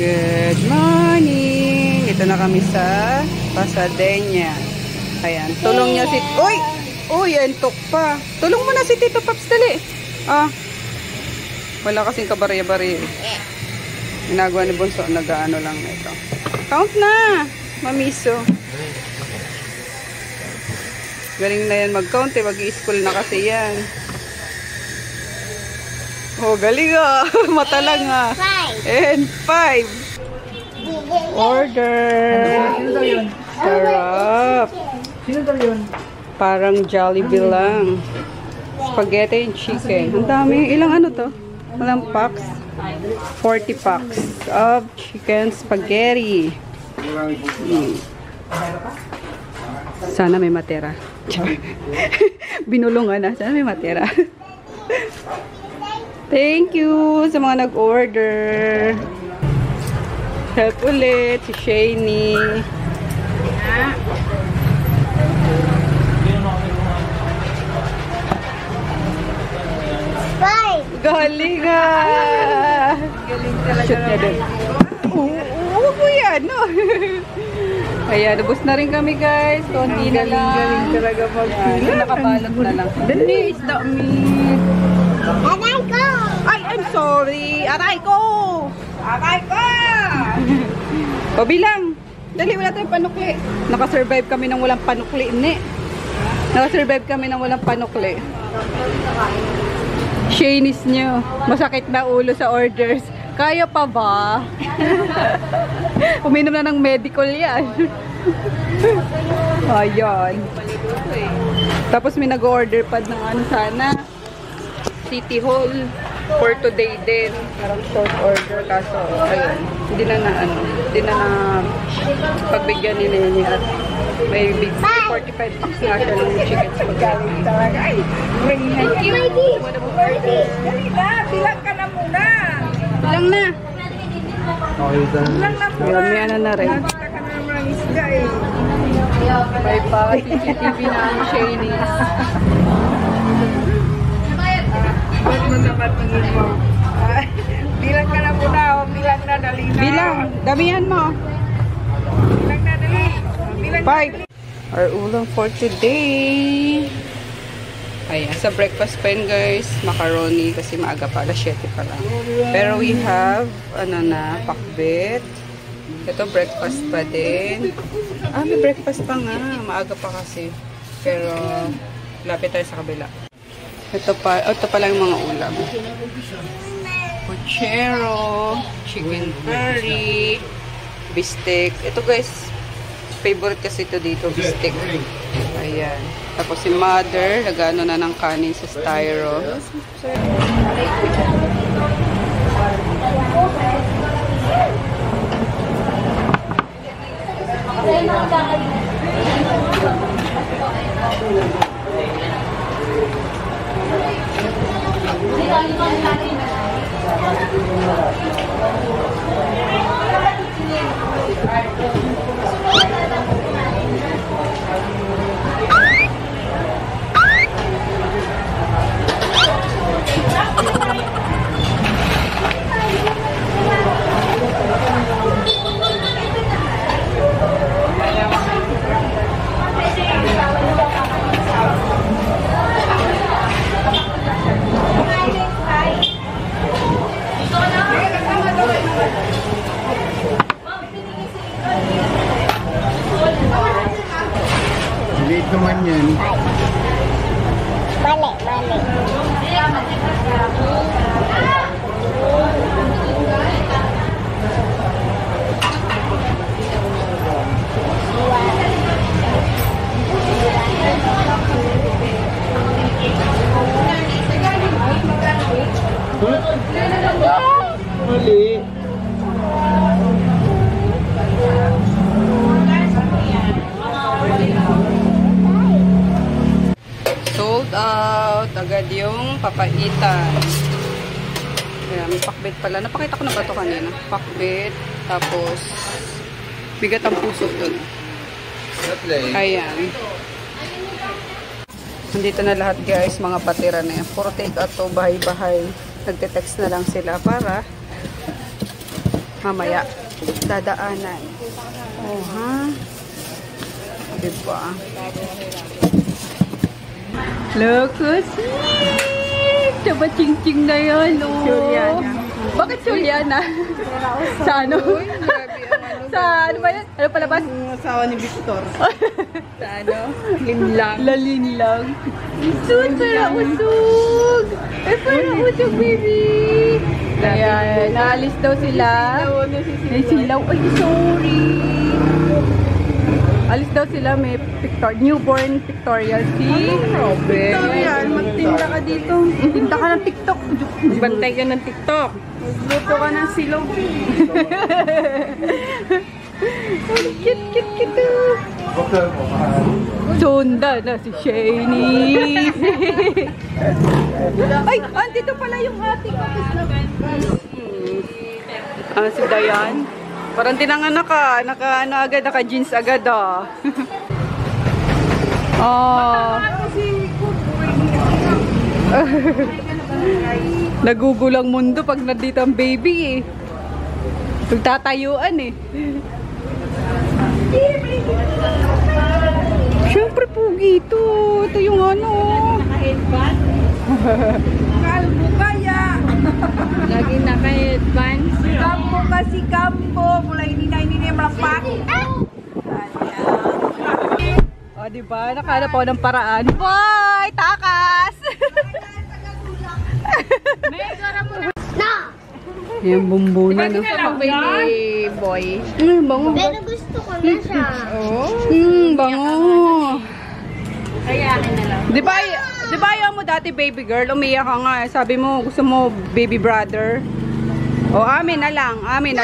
Good morning! Ito na kami sa Pasadena. Ayan, tulong niya si... Uy! Uy, antok pa. Tulong mo na si Tito Paps, dali. Ah, wala kasing kabarya-barya. Ginagawa ni Bunso, nag-ano lang ito. Count na! Mamiso. Galing na yan mag-count eh. Mag-i-school na kasi yan. Oh, galing ah. Mata lang ah. And 5. Order. Sino daw yun? Sarap. Sino daw yun? Parang Jollibee lang. Spaghetti and chicken. Ang dami. Ilang ano to? Ilang packs? 40 packs of chicken spaghetti. Sana may matera. Binulungan na. Sana may matera. Thank you sa mga nag-order. Help ulit si Shani. Galing ah! Galing talaga. Shoot niya din. Oo po yan, no? Ayan, nabos na rin kami guys. Konti na lang. Galing talaga mag-pila. Nakabalot na lang. Dali, is the meat. Aray ko! Ay, I'm sorry. Aray ko! Akay ko! Pabilang. Dali, wala tayong panukli. Nakasurvive kami ng walang panukli. Nakasurvive kami ng walang panukli. Shanies nyo. Masakit na ulo sa orders. Kaya pa ba? Uminom na ng medical yan. Ayan. Tapos may nag-order pa ng ano sana. City Hall for today din. Parang short order kaso ayun, hindi na pagbigyan ni Nene at may big 45 bucks nga siya ng chicken spaghetti. Ay, thank you. Dali na, bilang ka na muna. Bilang na. Bilang na muna. May ano na rin. Nakita ka na naman isda eh. May pa CCTV na ang Shanies. Ba't mo naman tingin mo? Bilang ka na muna o bilang na, dali na. Bilang, damihan mo. Bilang na, dali. Bilang 5. Our ulam for today. Ayan, sa breakfast pa yun guys, macaroni kasi maaga pa, alas 7 pa lang. Pero we have, ano na, pakbet. Ito breakfast pa din. Ah, may breakfast pa nga, maaga pa kasi. Pero, lapit tayo sa kabila. Ito pa lang yung mga ulam. Puchero, chicken curry, bistek. Ito guys, favorite kasi ito dito, bistek. Ayan. Tapos si mother, nagano na ng kanin sa styro. Late naman yan. Mali. Mali. Sold out. Agad yung papaitan. Ayan, may pakbet pala. Napakita ko na ba ito kanina? Pakbet. Tapos, bigat ang puso dun. Ayan. Nandito na lahat guys, mga patira na yan. Puro take out to, bahay-bahay. Nagte-text na lang sila para Mamaya, dadaanan. Oh, ha? Diba? Look, sweet! Diba ching-ching na yan, oh? Juliana. Bakit Juliana? Sa ano? Sa ano ba yan? Ano palabas? Ang asawa ni Victor. Sa ano? Linlang. Lalinlang. Usog, parang usog. Eh, parang usog, baby. Ayan, naalis daw sila. May silaw. Ay, sorry. Alis daw sila, may newborn pictorial si Victorian, magtinda ka dito. Tinda ka ng TikTok. Bantay ka ng TikTok. Magluto ka ng silog. Cute. Sunda na si Shani. Ay, andito pala yung ating office na. Si Dayan. Parang tinanganak ka. Naka-jeans agad ah. Nagugulang mundo pag nandito ang baby eh. Nagtatayuan eh. Siyempre pugi ito. Ito yung ano. Naka-headband? Kalbo kaya. Lagi naka-headband. Kambo kasi kambo. Mula hindi na malapak. O, diba? Nakahanap ako ng paraan. Boy! Takas! Yung bumbunan. Pwede na lang, baby boy. Bango. Pero gusto ko na siya. Bango. Kaya akin na lang. Di ba ayaw mo dati baby girl? Umiyak ka nga. Sabi mo gusto mo baby brother. O amin na lang. Amin na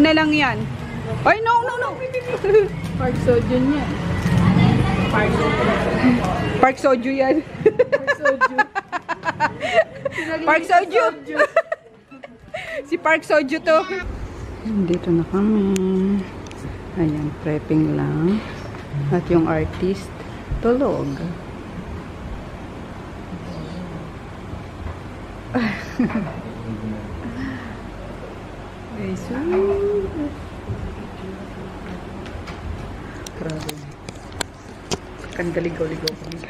lang yan. Ay no. Park soju niya. Park soju yan. Park soju. Si Park soju to. Dito na kami. Ayan, prepping lang. At yung artist, tulog. Ay, sweet. Grabe. Kandaligaw-ligaw kami.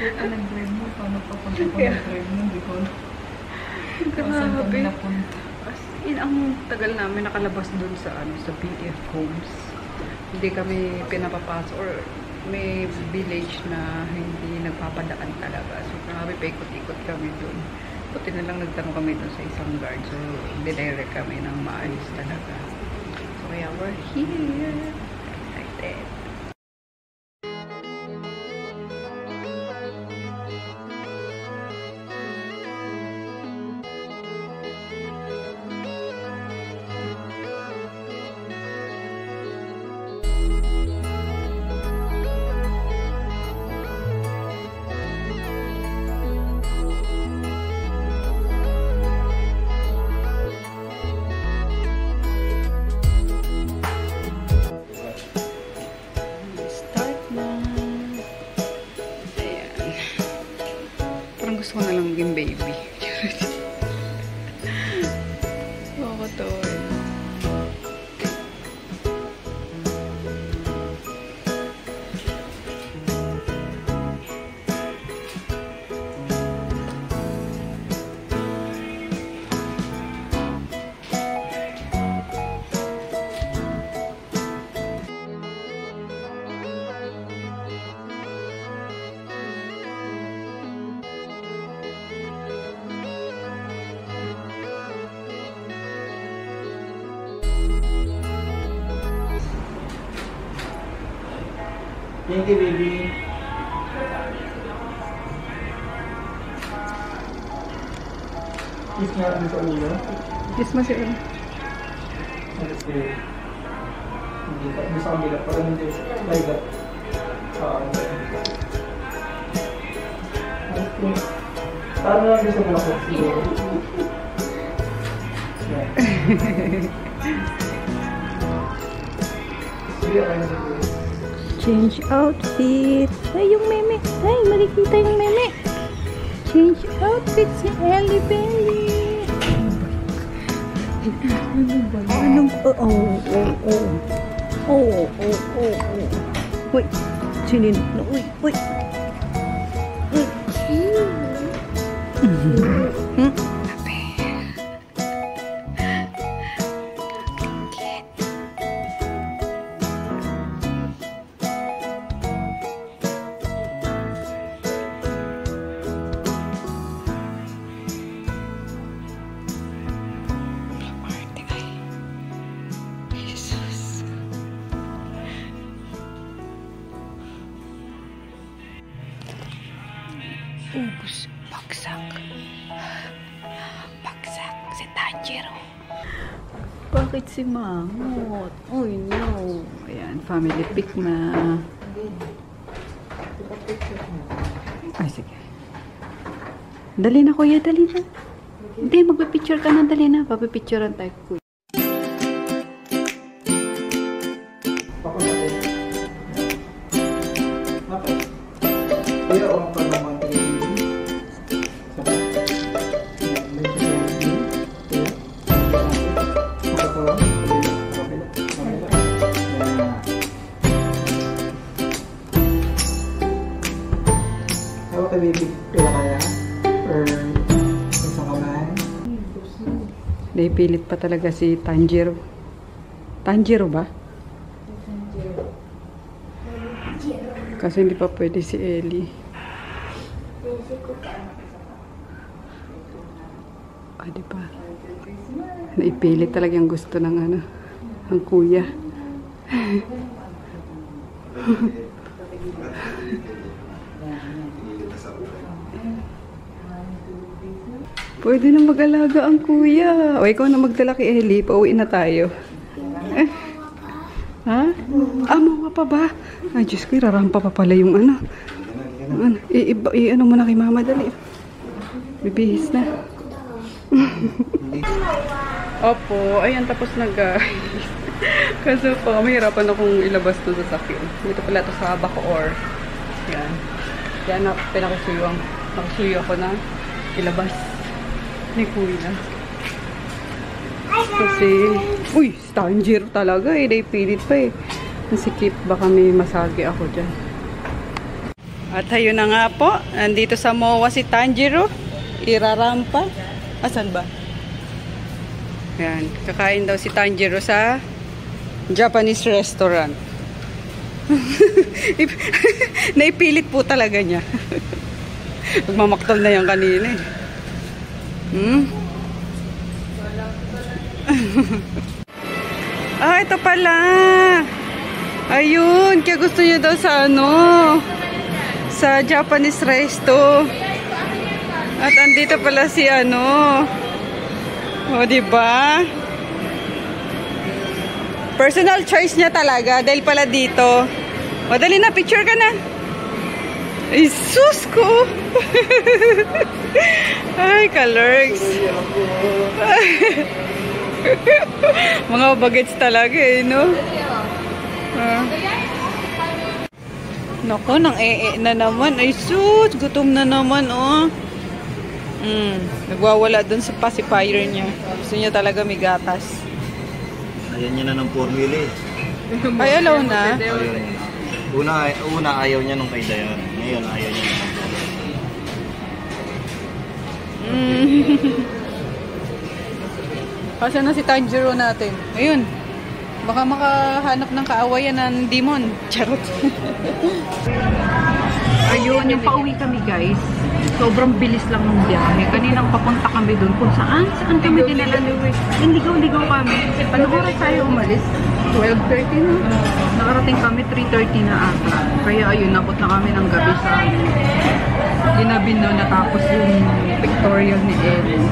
Nag-drive mo. Paano pa pag nag-drive mo? Grabe. As in, ang tagal namin nakalabas dun sa BF Homes. Hindi kami pinapapasok or may village na hindi nagpapadaan talaga. So, grabe, paikot-ikot kami dun. Buti na lang nagtanong kami dun sa isang guard. So, dinirect kami ng maayos talaga. So, kaya we're here. Excited. Gusto ko na lang maging baby. Oo, to. Thank you, baby. Kiss nga rin sa ulo. Kiss mo siya. Kasi hindi pa. Hindi sa kabila. Parang hindi. Like that. Okay. Paano lang gusto mo lang siguro? Sige, okay na siguro. Change outfit. Ay, yung meme. Ay, makikita yung meme. Change outfit si Ellie Belly. Anong, Uy, sinin, uy. Ubus, bagsak si Tanjiro. Bakit si Mangot? Uy, no. Ayan, family pic na. Ay, sige. Dali na, kuya, dali na. Hindi, magpipicture ka na, dali na. Papipicturean tayo, kuya. Naipilit pa talaga si Tanjiro. Tanjiro ba? Kasi hindi pa pwede si Ellie. Ah, di ba? Naipilit talaga yung gusto ng ano, ng kuya. Pwede na mag-alaga ang kuya. O, ikaw na magdala kay Ellie. Pauwi na tayo. Ha? Ah, mawa pa ba? Ay, Diyos ko, rarampa pa pala yung ano. Ano mo na kay mama, dali. Bibihis na. Opo, ayan, tapos na guys. Kasi po, mahirapan akong ilabas to sa sakyan. Dito pala to sa Bacoor. Yan. Yan, nakasuyo ako na ilabas ni kuya. Kasi, uy, Tanjiro talaga eh. Naipilit pa eh. Nasikip, baka may masagi ako dyan. At ayun na nga po. Nandito sa MOA si Tanjiro. Irarampa. Asan ba? Yan. Kakain daw si Tanjiro sa Japanese restaurant. Naipilit po talaga niya. Magmamaktol na yan kanina eh. Ah, ito pala. Ayun, kaya gusto niya daw sa ano, sa Japanese resto. At andito pala si ano. O, diba? Personal choice niya talaga dahil pala dito. O, dali na, picture ka na. Ay, sus ko. Ay, kalurks. Mga bagets talaga eh, no? Naku, nang na naman. Ay, sus, gutom na naman, oh. Nagwawala dun sa pacifier niya. Gusto niya talaga may gatas. Ayan niya na ng formula eh. Ay, alaw na. Una ayaw niya nung kay Dayan. Ngayon ayaw niya na ng formula. Kasi na si Tanjiro natin. Ayun. Baka makahanap ng kaawayan ng demon. Charot. Ayun, yung pauwi kami guys. Sobrang bilis lang ng biyahe. Kaninang papunta kami doon. Kung saan kami dinala. Ligaw-ligaw kami. Ano oras tayo umalis? 12:30 na. Nakarating kami 3:30 na ata. Kaya ayun, napot na kami ng gabi sa Ginabin na natapos yung pictorial ni Ellie.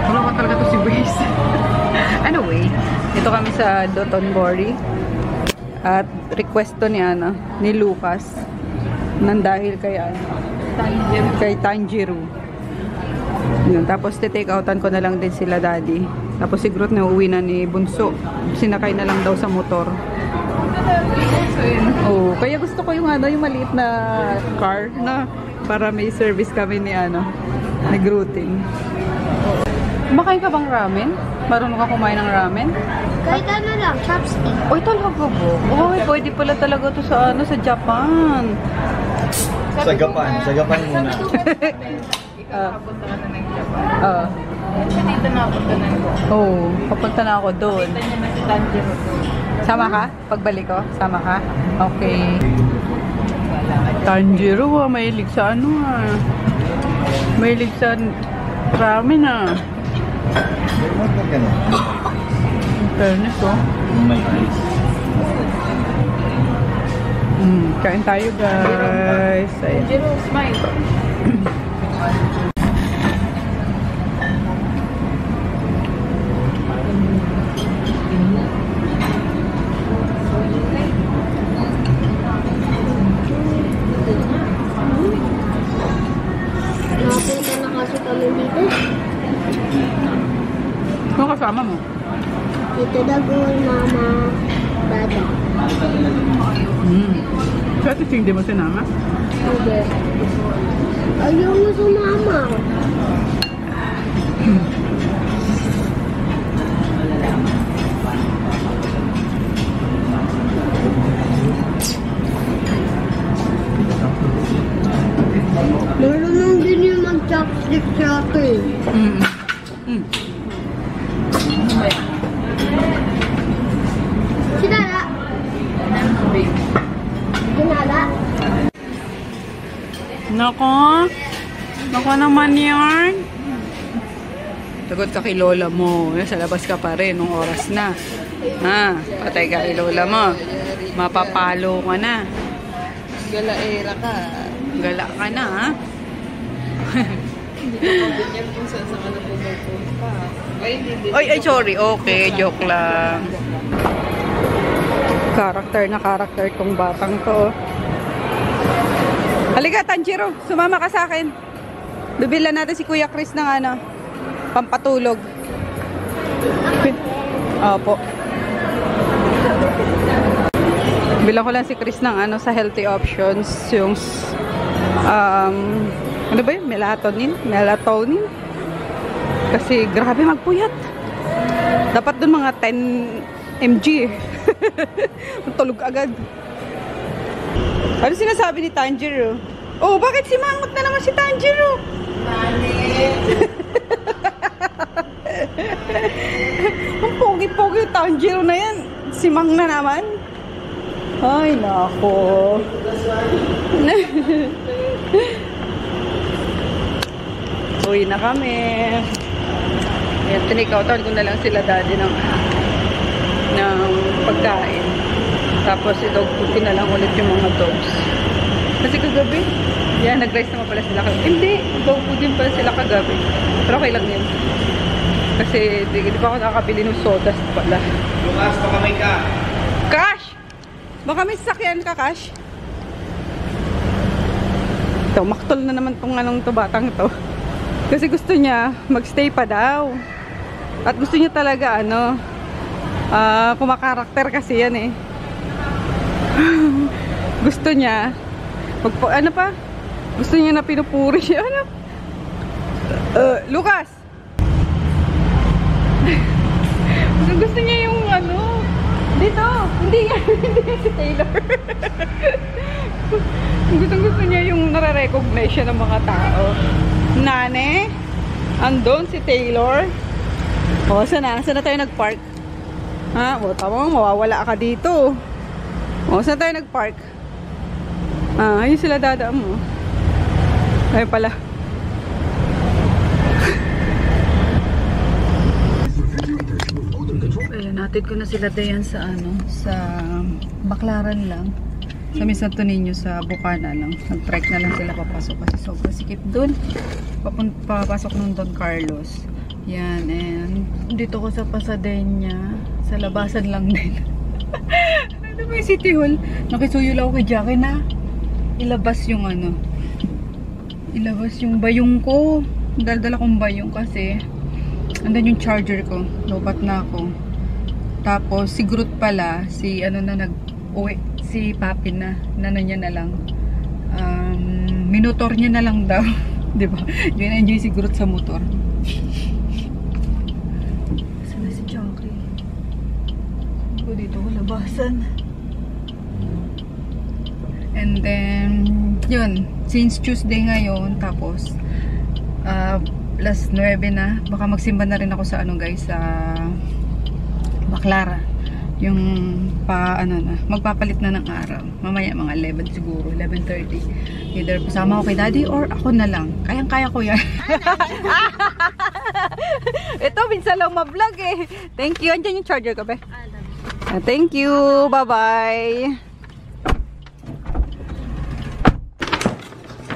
Wala ka talaga to si Waze. Anyway, dito kami sa Dotonbori. At request to ni Lucas. Nandahil kay kay Tanjiro. Yun, tapos take outan ko na lang din sila daddy. Tapos si Groot na uuwi na ni Bunso. Sinakay na lang daw sa motor. Oh, kaya gusto ko yung yung maliit na car na para may service kami ni ni Grooting. Kumakain ka bang ramen? Marunong ka kumain ng ramen? Kahit ano lang, chopstick. Oy, talaga po. Oy, pwede pala talaga to sa ano, sa Japan. Sa Japan muna. Dito na ako na Oh, papunta na ako doon. niya na si Tanjiro. Sama ka? Pagbalik ko? Sama ka? Okay. Tanjiro mahilig sa ano mahilig sa ramen Bakit ganun? Fairness May ice. kain tayo guys. Ayan. Tanjiro, smile. Napunta na kasi kami dito. Ano kasama mo? Tito Dagol, Mama, Dada. Kasi hindi mo sinama? Hindi. Ayaw mo sumama. Marunong din yung mag-chopstick sa akin. Si Dada. Ginala. Nako naman yan. Sagot ka kay lola mo. Sa labas ka pa rin nung oras na. Patay ka kay lola mo. Mapapalo ka na. Galaera ka. Gala ka na, ha? Hindi ko ganyan kung saan ka na pumupunta. Ay, sorry. Okay, joke lang. Karakter tong batang to. Halika, Tanjiro. Sumama ka sa akin. Bibilan natin si Kuya Chris ng ano, pampatulog. Opo. Bilang ko lang si Chris ng ano, sa healthy options. Yung, ano ba yun? Melatonin. Kasi grabe magpuyat. Dapat dun mga 10 mg. Tulog agad. Ano sinasabi ni Tanjiro? Oh, bakit simangot na naman si Tanjiro? Ang pogi-pogi yung Tanjiro na yan. Simang na naman. Ay, nako. Uwi na kami. Ayan, tinikautan ko na lang sila daddy ng pagkain. Tapos i-dog food na lang ulit yung mga dogs. Kasi kagabi, yan, nag-rice naman pala sila kagabi. Hindi, dog food din pala sila kagabi. Pero okay lang yun. Kasi di pa ako nakakabili ng sodas pala. Lukas, baka may ka. Cash! Baka may sasakyan ka, Cash? Ito, maktol na naman tong anong to, batang to. Kasi gusto niya magstay pa daw. At gusto niya talaga ano, kumakarakter kasi yan eh. Gusto niya ano pa? Gusto niya na pinupuri siya. Ano? Lucas! Gusto niya yung ano, dito! Hindi si Taylor. Gusto niya yung nare-recognize siya ng mga tao. Nane, andun si Taylor. O, saan na tayo nag-park? Ha? O, tama mo, mawawala ka dito. O, saan tayo nag-park? Ayun sila dadaan mo. Ayun pala. Ayun, natin ko na sila dayan sa ano, sa Baklaran lang. Sa Santo Niño, sa Bukana lang. Nag-trek na lang sila papasok kasi sobrang sikip dun. Papasok ng Don Carlos. Yan, and dito ko sa Pasadena. Sa labasan lang din. Ano ba yung City Hall? Nakisuyo lang ako kay Jackie na ilabas yung ano. Ilabas yung bayong ko. Dala kong bayong kasi andun yung charger ko. Lobat na ako. Tapos si Groot pala, si ano na nag-uwi. Si Papi na, nano niya na lang. Minutor niya na lang daw. Diba? Enjoy si Groot sa motor. dito ko labasan. And then, yun. Since Tuesday ngayon, tapos, last 9 na. Baka magsimba na rin ako sa ano guys, sa Baclara. Yung magpapalit na ng araw. Mamaya mga 11 siguro, 11:30. Either pasama ko kay daddy or ako na lang. Kayang-kaya ko yan. Ito, minsan lang ma-vlog eh. Thank you. Andiyan yung charger ko, be. Thank you. Bye-bye.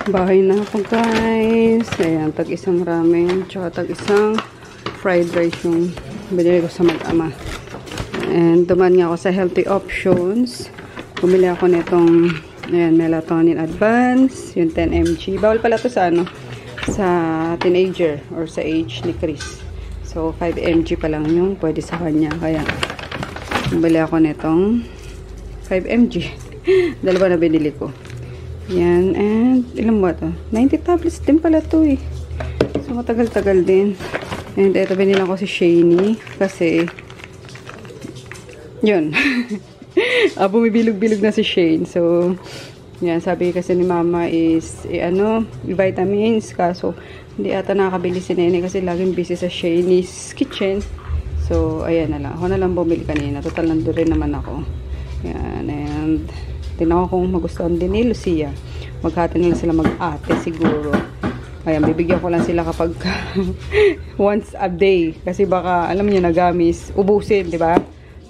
Bahay na ako, guys. Ayan, tag-isang ramen. Tsaka tag-isang fried rice yung binili ko sa mag-ama. And duman nga ako sa healthy options. Bumili ako nitong melatonin advance, yung 10 mg. Bawal pala to sa sa teenager or sa age ni Chris. So 5 mg pa lang yung pwede sa kanya. Kaya bumili ako nitong 5 mg. Dalawa na binili ko. Yan, and ilan ba to? 90 tablets din pala to eh. So matagal-tagal din. And ito binili ko si Shani kasi yun. Bumibilog-bilog na si Shane. So, yan, sabi kasi ni mama is, vitamins. Kaso, hindi ata nakakabili si Nene kasi laging busy sa Shane's kitchen. So, ayan na lang. Ako na lang bumili kanina. Total, nandun rin naman ako. Yan, and tinaw kung magustuhan din ni Lucia. Maghati nila sila mag-ate siguro. Ayan, bibigyan ko lang sila kapag once a day. Kasi baka, alam niyo, nagamis, ubusin, di ba?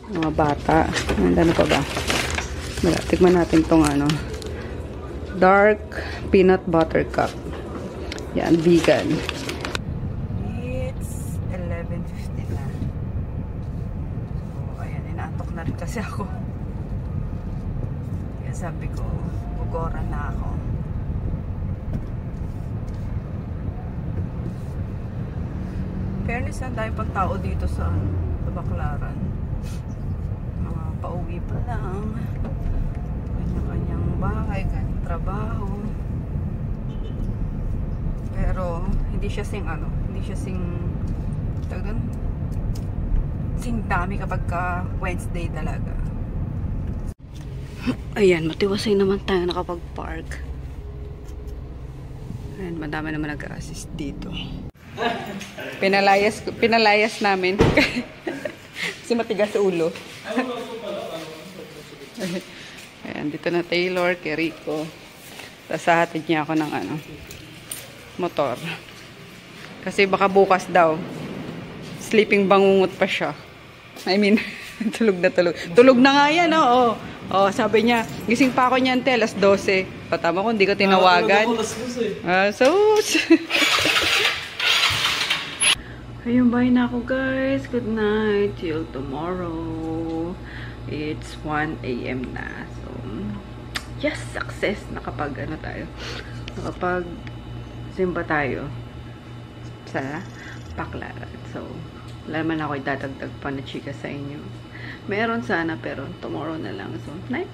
Mga bata. Ano pa ba? Wala. Tikman natin tong dark peanut butter cup. Yan, vegan. It's 11:50 na. So, ayan, inaantok na rin kasi ako. Kaya sabi ko, bugoran na ako. Fairness, ang dahil pang tao dito sa Baclaran. Pauwi pa lang, kanya-kanyang bahay, kanyang trabaho, pero hindi siya sing dami kapag ka Wednesday talaga. Ayan, matiwasay naman tayo nakapag-park. Ayan, madami naman nag-assist dito. Pinalayas namin kasi matigas sa ulo. Ayan, dito na Taylor, kay Rico. Tapos hahatid niya ako ng motor. Kasi baka bukas daw, sleeping bangungot pa siya. I mean, tulog na tulog. Tulog na nga yan, oo. Oh, sabi niya, gising pa ako niyan, alas 12. Patama ko, hindi ko tinawagan. Ayun, bye na ako guys. Good night. Till tomorrow. It's 1 AM na. So, yes, success. Nakapag simba tayo sa Baclaran. So, wala naman ako idadagdag pa na chika sa inyo. Meron sana, pero tomorrow na lang. So, night.